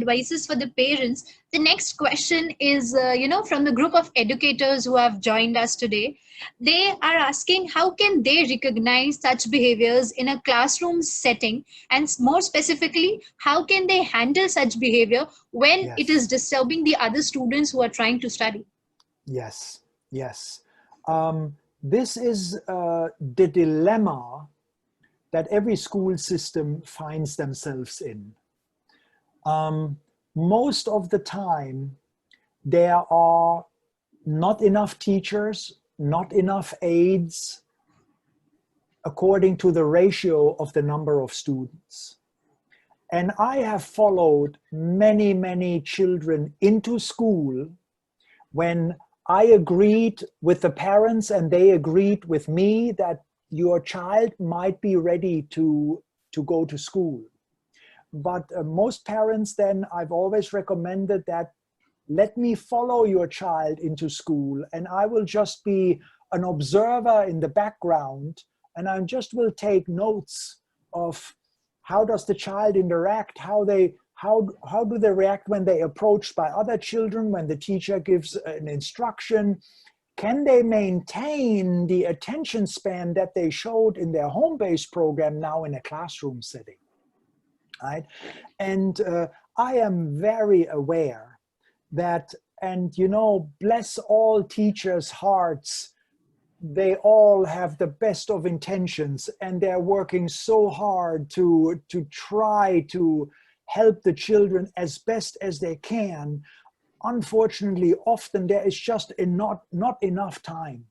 advices for the parents, the next question is, from the group of educators who have joined us today. They are asking how can they recognize such behaviors in a classroom setting, and more specifically, how can they handle such behavior when it is Yes, disturbing the other students who are trying to study. yes, yes. This is the dilemma that every school system finds themselves in. Most of the time, there are not enough teachers, not enough aides, according to the ratio of the number of students. And I have followed many, many children into school when I agreed with the parents and they agreed with me that your child might be ready to go to school. But most parents then, I've always recommended that let me follow your child into school and I will just be an observer in the background and I just will take notes of how does the child interact, how do they react when they approached by other children, when the teacher gives an instruction. Can they maintain the attention span that they showed in their home-based program now in a classroom setting, right? And I am very aware that, and bless all teachers' hearts, they all have the best of intentions and they're working so hard to try to help the children as best as they can. Unfortunately, often there is just not enough time.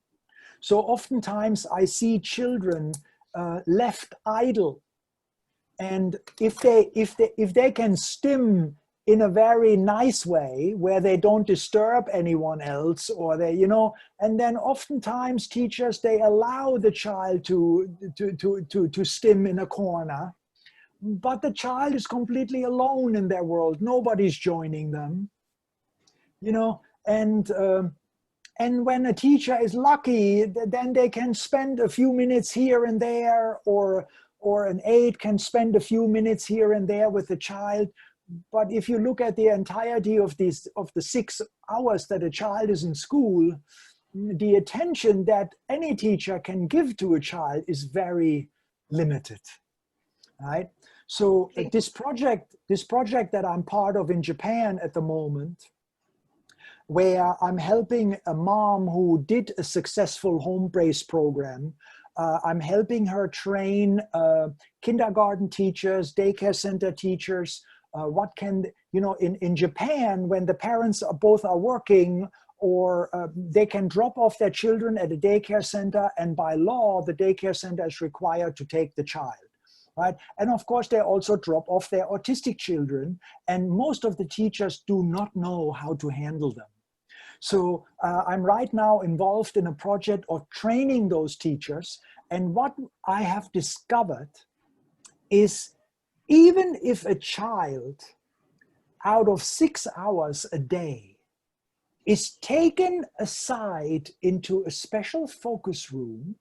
So oftentimes I see children left idle, and if they can stim in a very nice way where they don't disturb anyone else, or and then oftentimes teachers, they allow the child to stim in a corner, but the child is completely alone in their world. Nobody's joining them, and when a teacher is lucky, then they can spend a few minutes here and there, or an aide can spend a few minutes here and there with the child. But if you look at the entirety of the 6 hours that a child is in school, the attention that any teacher can give to a child is very limited, right? So this project that I'm part of in Japan at the moment, where I'm helping a mom who did a successful home-based program. I'm helping her train kindergarten teachers, daycare center teachers. In Japan, when the parents both are working, or they can drop off their children at a daycare center, and by law, the daycare center is required to take the child. Right? And of course, they also drop off their autistic children, and most of the teachers do not know how to handle them. So I'm right now involved in a project of training those teachers. And what I have discovered is, even if a child out of 6 hours a day is taken aside into a special focus room,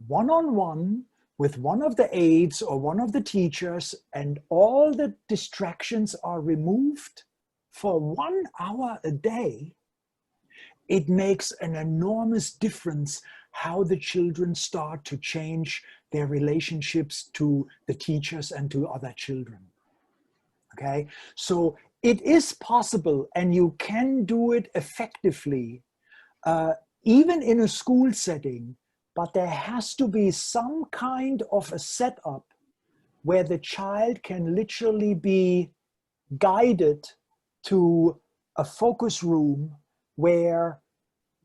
one-on-one, with one of the aides or one of the teachers, and all the distractions are removed for 1 hour a day, it makes an enormous difference how the children start to change their relationships to the teachers and to other children. Okay, so it is possible, and you can do it effectively, even in a school setting, but there has to be some kind of a setup where the child can literally be guided to a focus room where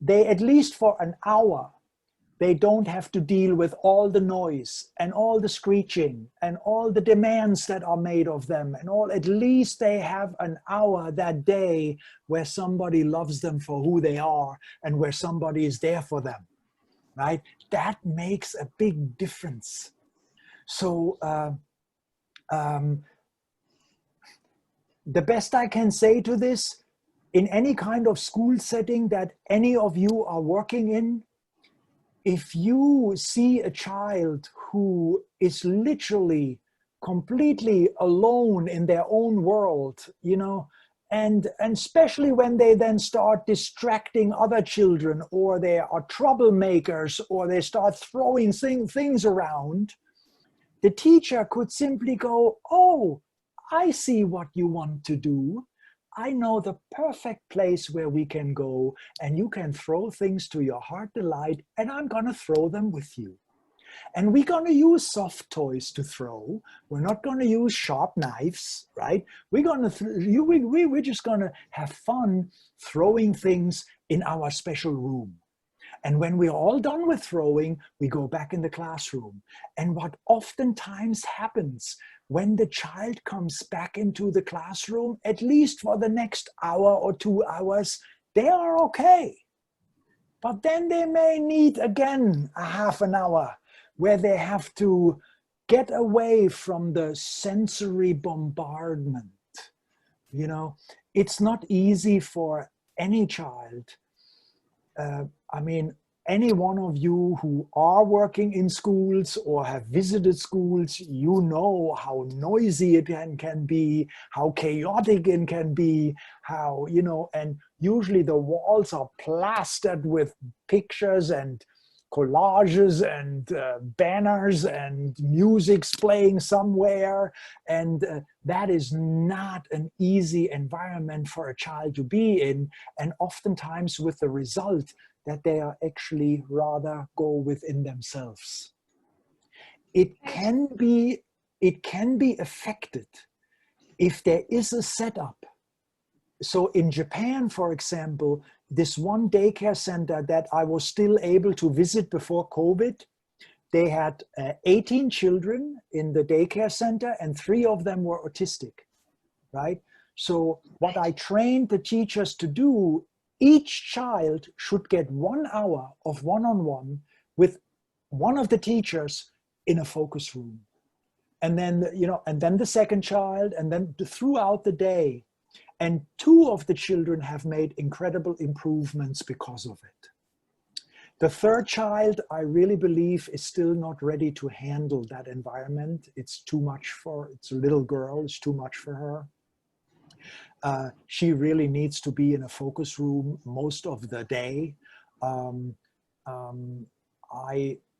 they, at least for an hour, they don't have to deal with all the noise and all the screeching and all the demands that are made of them, and all. At least they have an hour that day where somebody loves them for who they are and where somebody is there for them, right? That makes a big difference. So the best I can say to this, in any kind of school setting that any of you are working in, if you see a child who is literally completely alone in their own world, and especially when they then start distracting other children, or they are troublemakers, or they start throwing things around, the teacher could simply go, oh, I see what you want to do. I know the perfect place where we can go, and you can throw things to your heart delight, and I'm going to throw them with you. And we're going to use soft toys to throw. We're not going to use sharp knives, right? We're going to we're just going to have fun throwing things in our special room. And when we're all done with throwing, we go back in the classroom. And what oftentimes happens when the child comes back into the classroom, at least for the next hour or 2 hours, they are okay. But then they may need again a half an hour where they have to get away from the sensory bombardment. It's not easy for any child. Any one of you who are working in schools or have visited schools, you know how noisy it can be, how chaotic it can be, and usually the walls are plastered with pictures and collages and banners and music's playing somewhere. And that is not an easy environment for a child to be in. And oftentimes with the result that they are actually rather go within themselves. It can be affected if there is a setup. So in Japan, for example, this one daycare center that I was still able to visit before COVID, they had 18 children in the daycare center, and 3 of them were autistic, right? So what I trained the teachers to do, each child should get 1 hour of one-on-one with one of the teachers in a focus room. And then, and then the second child, and then throughout the day. And 2 of the children have made incredible improvements because of it. The third child, I really believe, is still not ready to handle that environment. It's too much it's a little girl, it's too much for her. She really needs to be in a focus room most of the day.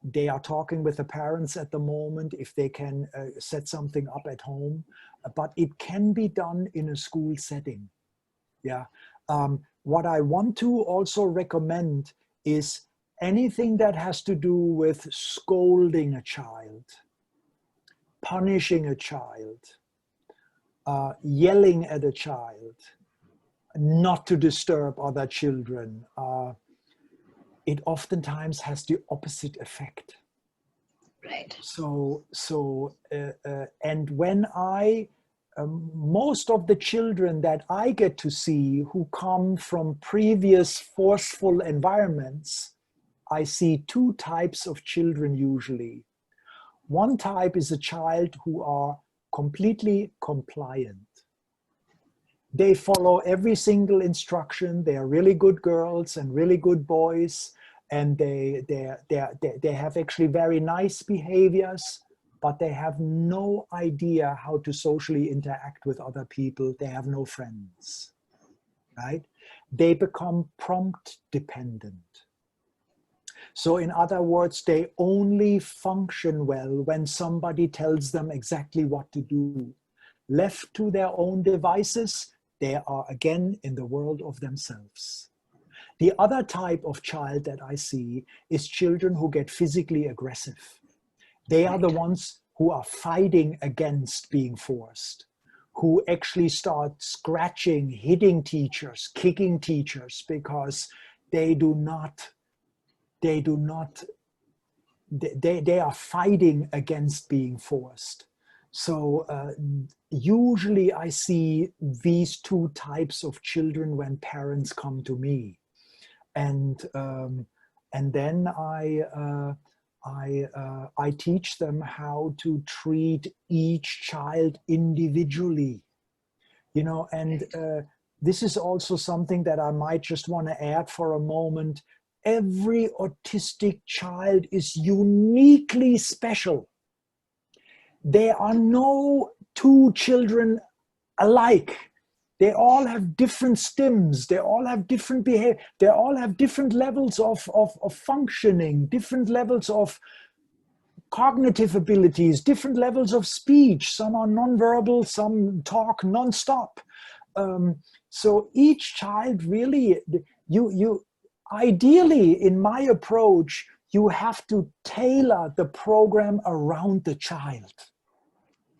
They are talking with the parents at the moment if they can set something up at home, but it can be done in a school setting. Yeah. What I want to also recommend is anything that has to do with scolding a child, punishing a child, yelling at a child, not to disturb other children. It oftentimes has the opposite effect. Right. And when most of the children that I get to see who come from previous forceful environments, I see 2 types of children usually. One type is a child who are completely compliant. They follow every single instruction. They are really good girls and really good boys. And they have actually very nice behaviors, but they have no idea how to socially interact with other people. They have no friends, right? They become prompt dependent. So in other words, they only function well when somebody tells them exactly what to do. Left to their own devices, they are again in the world of themselves. The other type of child that I see is children who get physically aggressive. They are the ones who are fighting against being forced, who actually start scratching, hitting teachers, kicking teachers, because they are fighting against being forced. So usually I see these 2 types of children when parents come to me. And then I teach them how to treat each child individually, and this is also something that I might just want to add for a moment. Every autistic child is uniquely special. there are no two children alike. They all have different stims. They all have different behavior. They all have different levels of functioning, different levels of cognitive abilities, different levels of speech. Some are nonverbal, some talk nonstop. So each child really, you ideally, in my approach, you have to tailor the program around the child.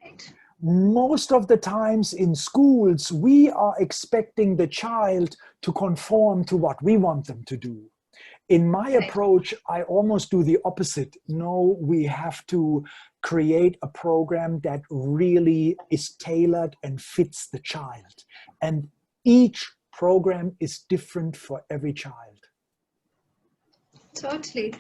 Right. Most of the times in schools, we are expecting the child to conform to what we want them to do. In my Right. approach, I almost do the opposite. No, we have to create a program that really is tailored and fits the child. And each program is different for every child. Totally.